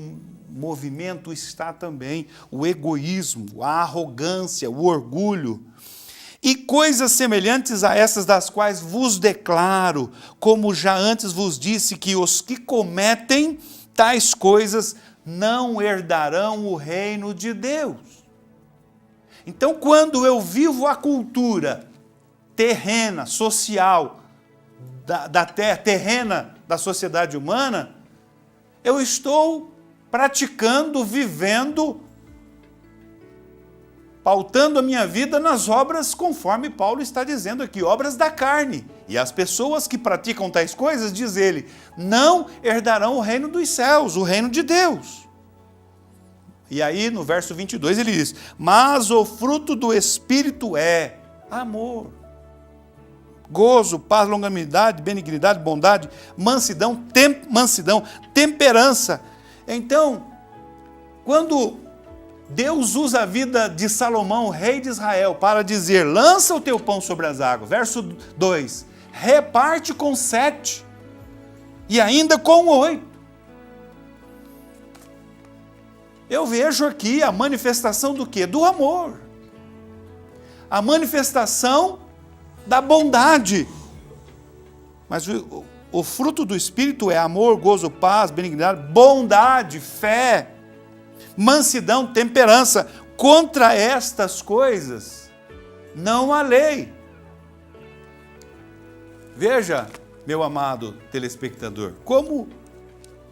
movimento está também o egoísmo, a arrogância, o orgulho. E coisas semelhantes a essas, das quais vos declaro, como já antes vos disse, que os que cometem tais coisas não herdarão o reino de Deus. Então, quando eu vivo a cultura terrena, social, da terra, terrena da sociedade humana, eu estou praticando, vivendo, pautando a minha vida nas obras, conforme Paulo está dizendo aqui, obras da carne. E as pessoas que praticam tais coisas, diz ele, não herdarão o reino dos céus, o reino de Deus. E aí, no verso 22, ele diz, mas o fruto do Espírito é amor, gozo, paz, longanimidade, benignidade, bondade, mansidão, temperança. Então, quando Deus usa a vida de Salomão, rei de Israel, para dizer: lança o teu pão sobre as águas. Verso 2, reparte com 7 e ainda com 8. Eu vejo aqui a manifestação do quê? Do amor. A manifestação da bondade. Mas o fruto do Espírito é amor, gozo, paz, benignidade, bondade, fé, mansidão, temperança. Contra estas coisas não há lei. Veja, meu amado telespectador, como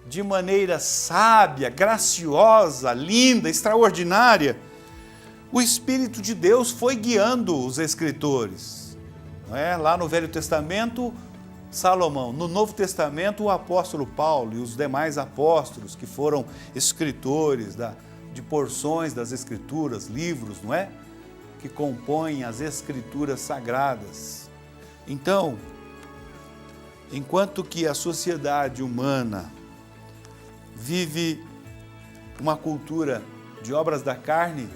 de maneira sábia, graciosa, linda, extraordinária, o Espírito de Deus foi guiando os escritores. Não é? Lá no Velho Testamento, Salomão. No Novo Testamento, o apóstolo Paulo e os demais apóstolos que foram escritores de porções das Escrituras, livros, não é? Que compõem as Escrituras sagradas. Então, enquanto que a sociedade humana vive uma cultura de obras da carne,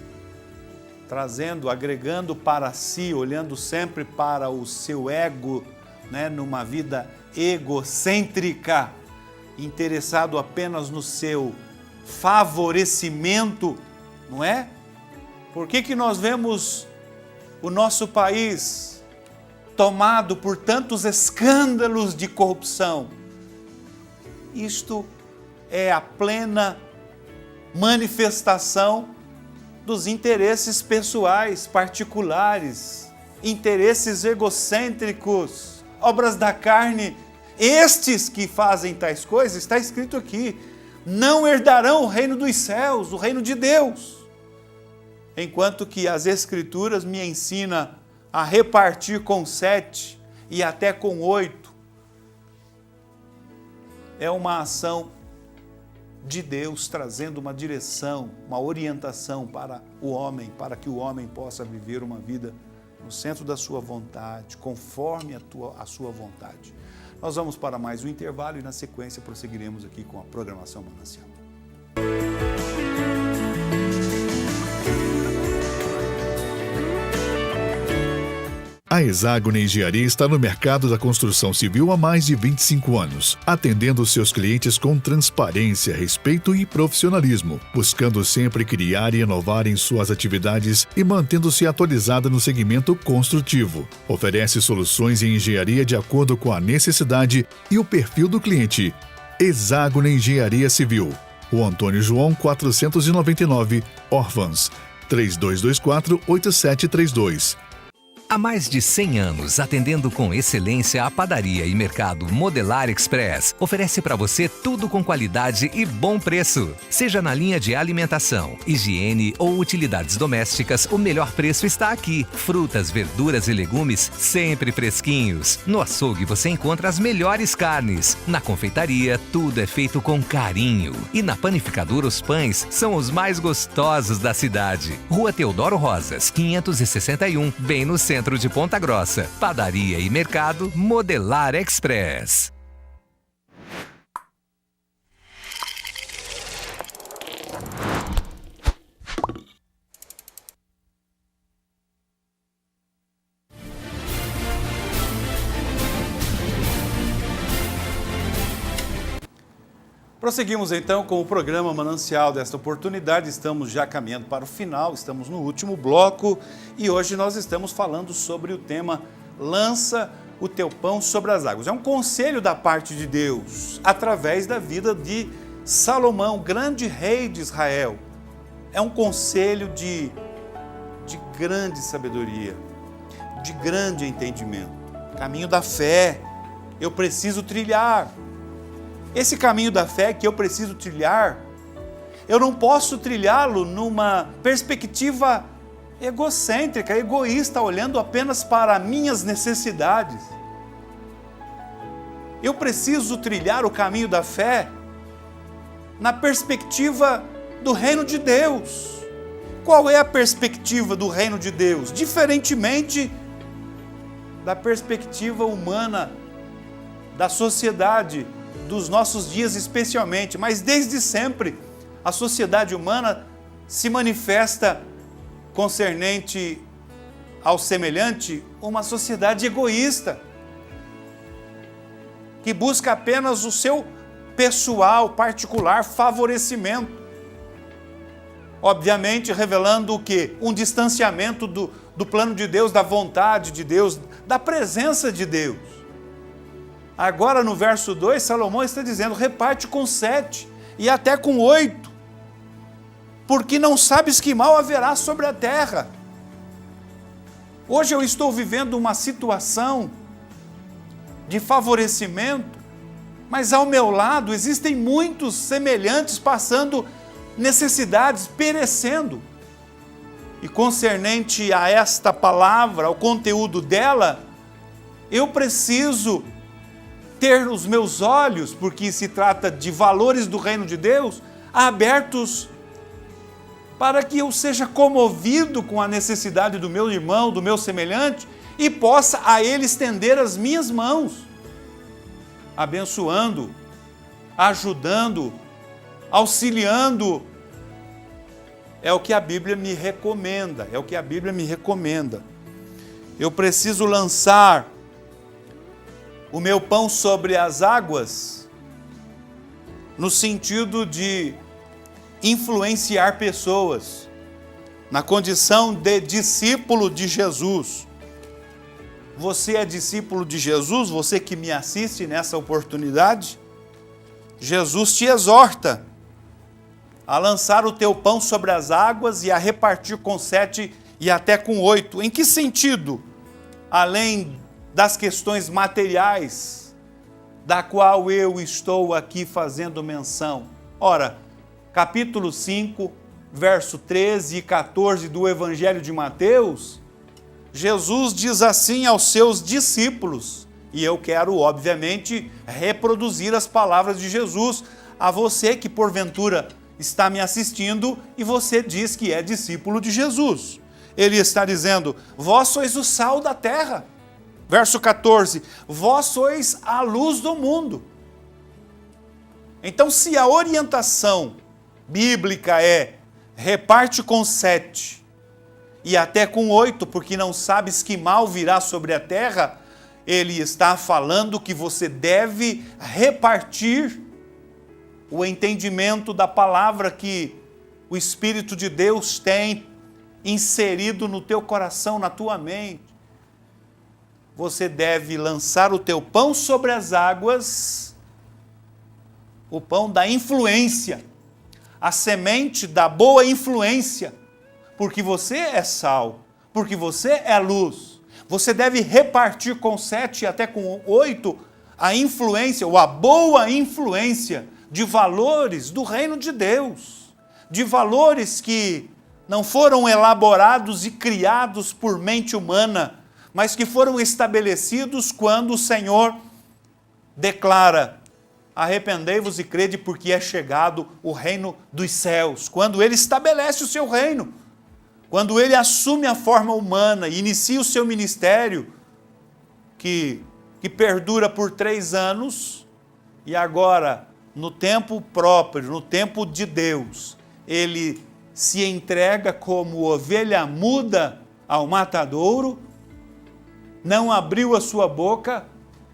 trazendo, agregando para si, olhando sempre para o seu ego, né, numa vida egocêntrica, interessado apenas no seu favorecimento, não é? Por que nós vemos o nosso país tomado por tantos escândalos de corrupção? Isto é a plena manifestação dos interesses pessoais, particulares, interesses egocêntricos, obras da carne. Estes que fazem tais coisas, está escrito aqui, não herdarão o reino dos céus, o reino de Deus. Enquanto que as Escrituras me ensinam a repartir com 7 e até com 8. É uma ação de Deus trazendo uma direção, uma orientação para o homem, para que o homem possa viver uma vida no centro da sua vontade, conforme a sua vontade. Nós vamos para mais um intervalo e na sequência prosseguiremos aqui com a programação Manancial. A Hexágono Engenharia está no mercado da construção civil há mais de 25 anos, atendendo seus clientes com transparência, respeito e profissionalismo, buscando sempre criar e inovar em suas atividades e mantendo-se atualizada no segmento construtivo. Oferece soluções em engenharia de acordo com a necessidade e o perfil do cliente. Hexágono Engenharia Civil. O Antônio João 499, Orphans, 3224-8732. Há mais de 100 anos, atendendo com excelência a padaria e mercado Modelar Express, oferece para você tudo com qualidade e bom preço. Seja na linha de alimentação, higiene ou utilidades domésticas, o melhor preço está aqui. Frutas, verduras e legumes sempre fresquinhos. No açougue você encontra as melhores carnes. Na confeitaria, tudo é feito com carinho. E na panificadora, os pães são os mais gostosos da cidade. Rua Teodoro Rosas, 561, bem no centro de Ponta Grossa. Padaria e mercado Modelar Express. Prosseguimos então com o programa Manancial desta oportunidade. Estamos já caminhando para o final, estamos no último bloco e hoje nós estamos falando sobre o tema Lança o teu pão sobre as águas. É um conselho da parte de Deus, através da vida de Salomão, grande rei de Israel. É um conselho de grande sabedoria, de grande entendimento. Caminho da fé, eu preciso trilhar. Esse caminho da fé que eu preciso trilhar, eu não posso trilhá-lo numa perspectiva egocêntrica, egoísta, olhando apenas para minhas necessidades. Eu preciso trilhar o caminho da fé na perspectiva do reino de Deus. Qual é a perspectiva do reino de Deus? Diferentemente da perspectiva humana, da sociedade, dos nossos dias especialmente, mas desde sempre a sociedade humana se manifesta concernente ao semelhante uma sociedade egoísta, que busca apenas o seu pessoal, particular favorecimento. Obviamente, revelando o quê? Um distanciamento do plano de Deus, da vontade de Deus, da presença de Deus. Agora, no verso 2, Salomão está dizendo, reparte com 7 e até com 8, porque não sabes que mal haverá sobre a terra. Hoje eu estou vivendo uma situação de favorecimento, mas ao meu lado existem muitos semelhantes passando necessidades, perecendo. E concernente a esta palavra, ao conteúdo dela, eu preciso ter os meus olhos, porque se trata de valores do reino de Deus, abertos para que eu seja comovido com a necessidade do meu irmão, do meu semelhante, e possa a ele estender as minhas mãos, abençoando, ajudando, auxiliando. É o que a Bíblia me recomenda, Eu preciso lançar o meu pão sobre as águas, no sentido de influenciar pessoas, na condição de discípulo de Jesus. Você é discípulo de Jesus? Você que me assiste nessa oportunidade? Jesus te exorta a lançar o teu pão sobre as águas e a repartir com 7 e até com 8. Em que sentido? Além das questões materiais, da qual eu estou aqui fazendo menção. Ora, capítulo 5, verso 13 e 14 do Evangelho de Mateus, Jesus diz assim aos seus discípulos, e eu quero, obviamente, reproduzir as palavras de Jesus a você que, porventura, está me assistindo e você diz que é discípulo de Jesus. Ele está dizendo, vós sois o sal da terra. Verso 14, vós sois a luz do mundo. Então, se a orientação bíblica é reparte com 7 e até com 8, porque não sabes que mal virá sobre a terra, ele está falando que você deve repartir o entendimento da palavra que o Espírito de Deus tem inserido no teu coração, na tua mente. Você deve lançar o teu pão sobre as águas, o pão da influência, a semente da boa influência, porque você é sal, porque você é luz. Você deve repartir com 7 e até com 8 a influência, ou a boa influência de valores do reino de Deus, de valores que não foram elaborados e criados por mente humana, mas que foram estabelecidos quando o Senhor declara, arrependei-vos e crede porque é chegado o reino dos céus. Quando Ele estabelece o seu reino, quando Ele assume a forma humana e inicia o seu ministério, que perdura por 3 anos, e agora, no tempo próprio, no tempo de Deus, Ele se entrega como ovelha muda ao matadouro, não abriu a sua boca,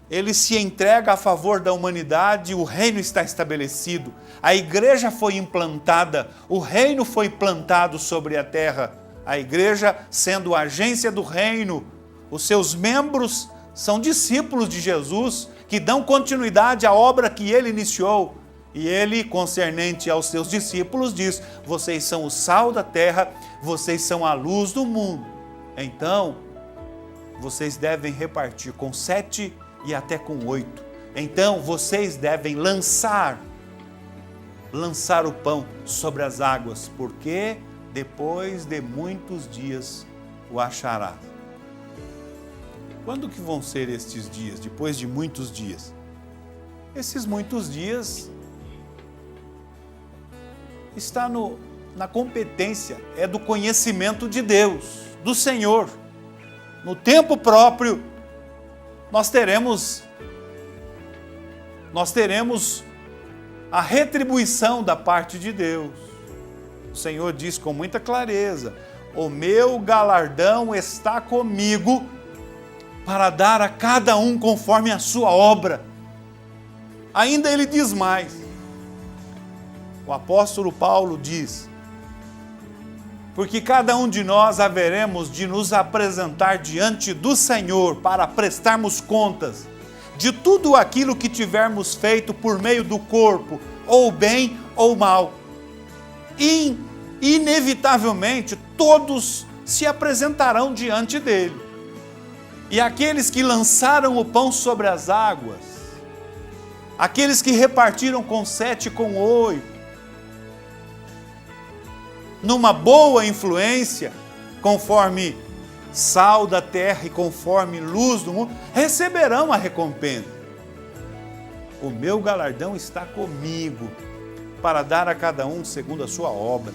ele se entrega a favor da humanidade, o reino está estabelecido, a igreja foi implantada, o reino foi plantado sobre a terra, a igreja sendo a agência do reino, os seus membros são discípulos de Jesus, que dão continuidade à obra que ele iniciou, e ele, concernente aos seus discípulos, diz, vocês são o sal da terra, vocês são a luz do mundo. Então, vocês devem repartir com 7 e até com 8. Então, vocês devem lançar o pão sobre as águas, porque depois de muitos dias o achará. Quando que vão ser estes dias, depois de muitos dias? Esses muitos dias está na competência, é do conhecimento de Deus, do Senhor. No tempo próprio, nós teremos a retribuição da parte de Deus. O Senhor diz com muita clareza: o meu galardão está comigo para dar a cada um conforme a sua obra. Ainda ele diz mais. O apóstolo Paulo diz: porque cada um de nós haveremos de nos apresentar diante do Senhor para prestarmos contas de tudo aquilo que tivermos feito por meio do corpo, ou bem ou mal. E, inevitavelmente, todos se apresentarão diante dele. E aqueles que lançaram o pão sobre as águas, aqueles que repartiram com 7 e com 8, numa boa influência, conforme sal da terra e conforme luz do mundo, receberão a recompensa. O meu galardão está comigo, para dar a cada um segundo a sua obra.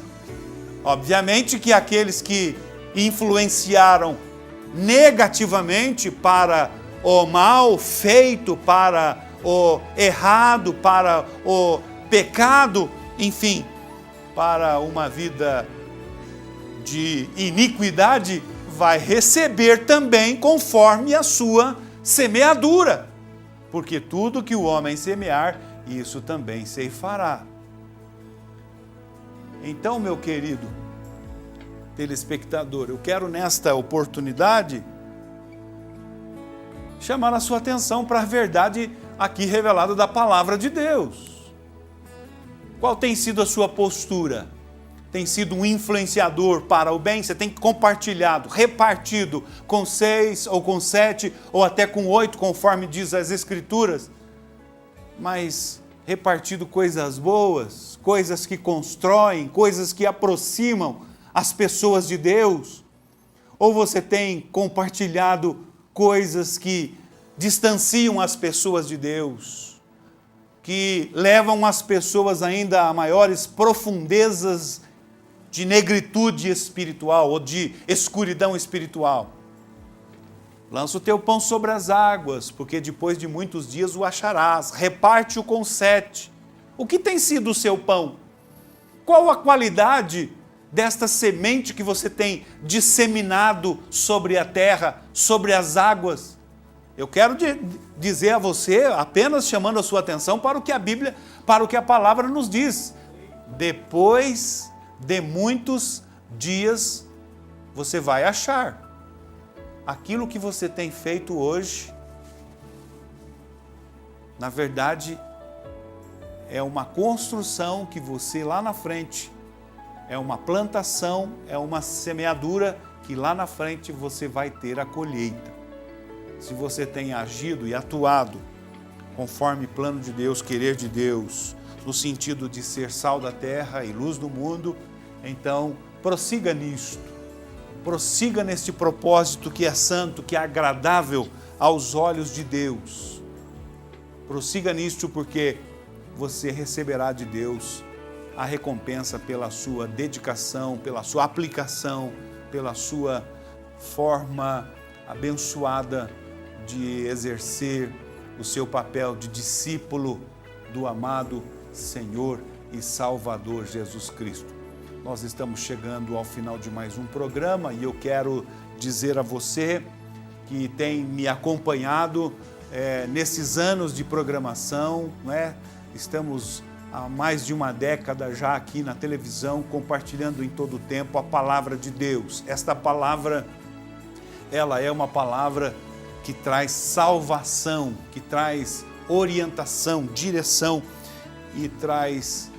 Obviamente que aqueles que influenciaram negativamente para o mal feito, para o errado, para o pecado, enfim, para uma vida de iniquidade, vai receber também conforme a sua semeadura. Porque tudo que o homem semear, isso também ceifará. Então, meu querido telespectador, eu quero nesta oportunidade chamar a sua atenção para a verdade aqui revelada da palavra de Deus. Qual tem sido a sua postura? Tem sido um influenciador para o bem? Você tem compartilhado, repartido com 6 ou com 7 ou até com 8, conforme diz as Escrituras, mas repartido coisas boas, coisas que constroem, coisas que aproximam as pessoas de Deus? Ou você tem compartilhado coisas que distanciam as pessoas de Deus, que levam as pessoas ainda a maiores profundezas de negritude espiritual ou de escuridão espiritual? Lança o teu pão sobre as águas, porque depois de muitos dias o acharás. Reparte-o com 7. O que tem sido o seu pão? Qual a qualidade desta semente que você tem disseminado sobre a terra, sobre as águas? Eu quero dizer a você, apenas chamando a sua atenção para o que a Bíblia, para o que a palavra nos diz. Depois de muitos dias, você vai achar. Aquilo que você tem feito hoje, na verdade, é uma construção que você lá na frente, é uma plantação, é uma semeadura que lá na frente você vai ter a colheita. Se você tem agido e atuado conforme plano de Deus, querer de Deus, no sentido de ser sal da terra e luz do mundo, então prossiga nisto. Prossiga neste propósito que é santo, que é agradável aos olhos de Deus. Prossiga nisto porque você receberá de Deus a recompensa pela sua dedicação, pela sua aplicação, pela sua forma abençoada de exercer o seu papel de discípulo do amado Senhor e Salvador Jesus Cristo. Nós estamos chegando ao final de mais um programa e eu quero dizer a você que tem me acompanhado nesses anos de programação, Estamos há mais de uma década já aqui na televisão, compartilhando em todo o tempo a palavra de Deus. Esta palavra, ela é uma palavra que traz salvação, que traz orientação, direção e traz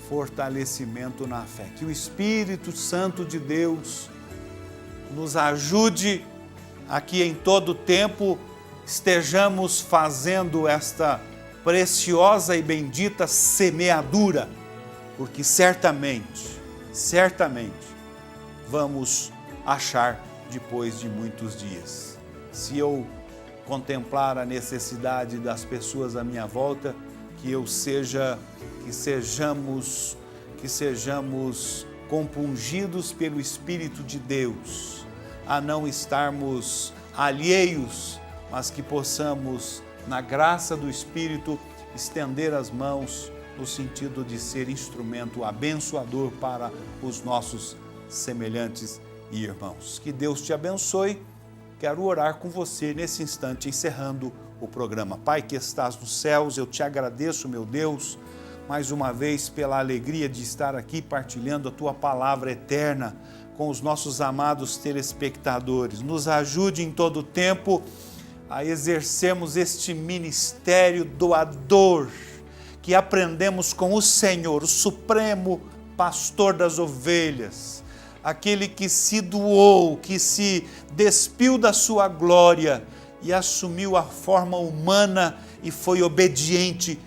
fortalecimento na fé. Que o Espírito Santo de Deus nos ajude a que em todo tempo estejamos fazendo esta preciosa e bendita semeadura, porque certamente vamos achar depois de muitos dias. Se eu contemplar a necessidade das pessoas à minha volta, que sejamos compungidos pelo Espírito de Deus, a não estarmos alheios, mas que possamos, na graça do Espírito, estender as mãos no sentido de ser instrumento abençoador para os nossos semelhantes e irmãos. Que Deus te abençoe. Quero orar com você nesse instante, encerrando o programa. Pai que estás nos céus, eu te agradeço, meu Deus, mais uma vez pela alegria de estar aqui partilhando a Tua palavra eterna com os nossos amados telespectadores. Nos ajude em todo o tempo a exercermos este ministério doador que aprendemos com o Senhor, o supremo pastor das ovelhas, aquele que se doou, que se despiu da sua glória e assumiu a forma humana e foi obediente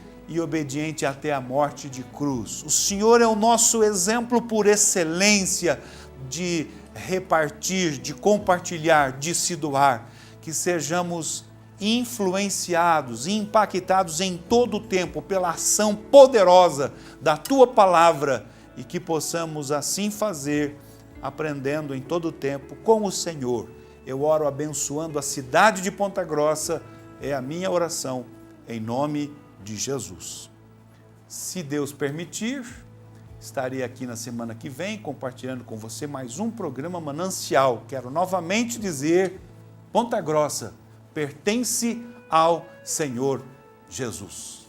até a morte de cruz. O Senhor é o nosso exemplo por excelência de repartir, de compartilhar, de se doar. Que sejamos influenciados e impactados em todo o tempo pela ação poderosa da Tua palavra e que possamos assim fazer, aprendendo em todo o tempo com o Senhor. Eu oro abençoando a cidade de Ponta Grossa, é a minha oração, em nome de Jesus. Se Deus permitir, estarei aqui na semana que vem compartilhando com você mais um programa Manancial. Quero novamente dizer, Ponta Grossa pertence ao Senhor Jesus.